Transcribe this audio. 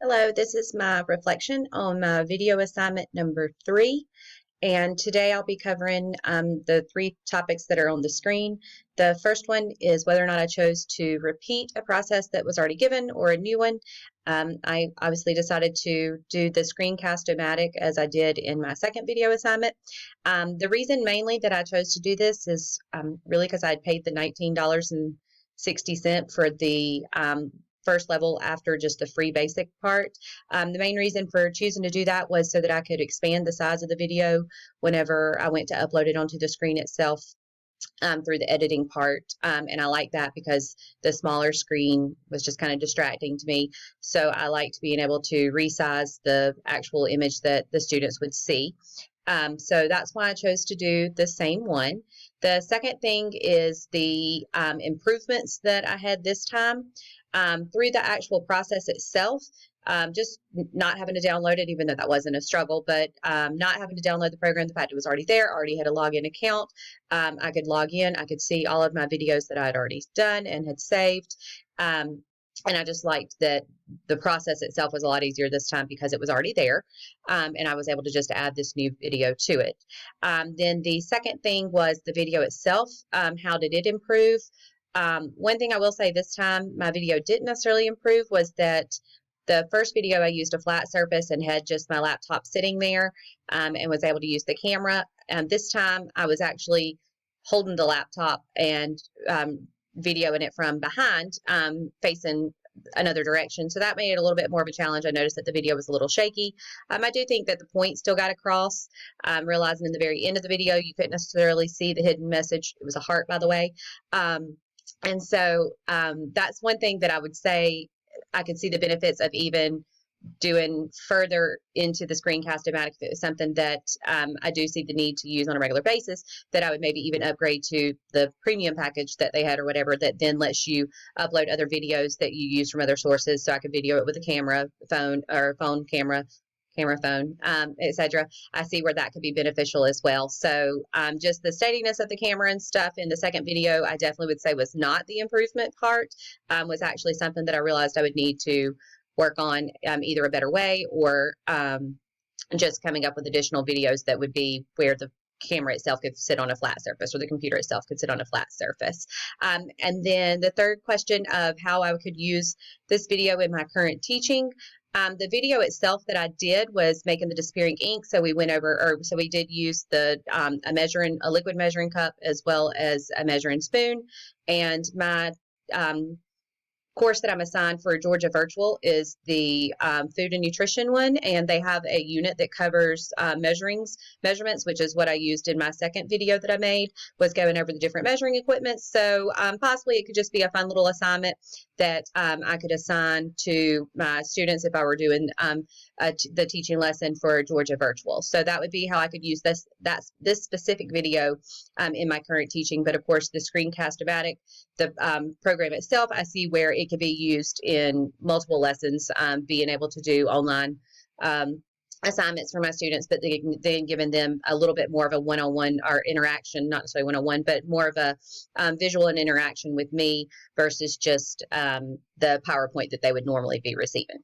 Hello, this is my reflection on my video assignment number 3. And today I'll be covering the 3 topics that are on the screen. The first one is whether or not I chose to repeat a process that was already given or a new one. I obviously decided to do the screencast-o-matic as I did in my second video assignment. The reason mainly that I chose to do this is really because I had paid the $19.60 for the first level after just the free basic part. The main reason for choosing to do that was so that I could expand the size of the video whenever I went to upload it onto the screen itself through the editing part. And I like that because the smaller screen was just kind of distracting to me. So I liked being able to resize the actual image that the students would see. So that's why I chose to do the same one. The second thing is the improvements that I had this time through the actual process itself. Just not having to download it, even though that wasn't a struggle, but not having to download the program, the fact it was already there, already had a login account. I could log in, I could see all of my videos that I had already done and had saved. And I just liked that the process itself was a lot easier this time because it was already there, and I was able to just add this new video to it. Then the second thing was the video itself. How did it improve? One thing I will say this time, my video didn't necessarily improve, was that the first video I used a flat surface and had just my laptop sitting there and was able to use the camera. This time I was actually holding the laptop and videoing it from behind, facing another direction. So that made it a little bit more of a challenge. I noticed that the video was a little shaky. I do think that the point still got across, realizing in the very end of the video you couldn't necessarily see the hidden message. It was a heart, by the way. And so that's one thing that I would say I could see the benefits of even doing further into the screencast-o-matic. If it was something that I do see the need to use on a regular basis, that I would maybe even upgrade to the premium package that they had or whatever, that then lets you upload other videos that you use from other sources. So I could video it with a camera, phone, or phone camera, phone, etc. I see where that could be beneficial as well. So just the steadiness of the camera and stuff in the second video, I definitely would say was not the improvement part, was actually something that I realized I would need to work on either a better way or just coming up with additional videos that would be where the camera itself could sit on a flat surface, or the computer itself could sit on a flat surface. And then the third question of how I could use this video in my current teaching. The video itself that I did was making the disappearing ink. So we went over, or so we did use the a liquid measuring cup as well as a measuring spoon. And my course that I'm assigned for Georgia Virtual is the food and nutrition one, and they have a unit that covers measurements, which is what I used in my second video that I made, was going over the different measuring equipment. So possibly it could just be a fun little assignment that I could assign to my students if I were doing the teaching lesson for Georgia Virtual. So that would be how I could use this specific video in my current teaching. But of course, the screencast-o-matic, the program itself, I see where it could be used in multiple lessons, being able to do online assignments for my students, but then giving them a little bit more of a one-on-one or interaction, not necessarily one-on-one, but more of a visual and interaction with me versus just the PowerPoint that they would normally be receiving.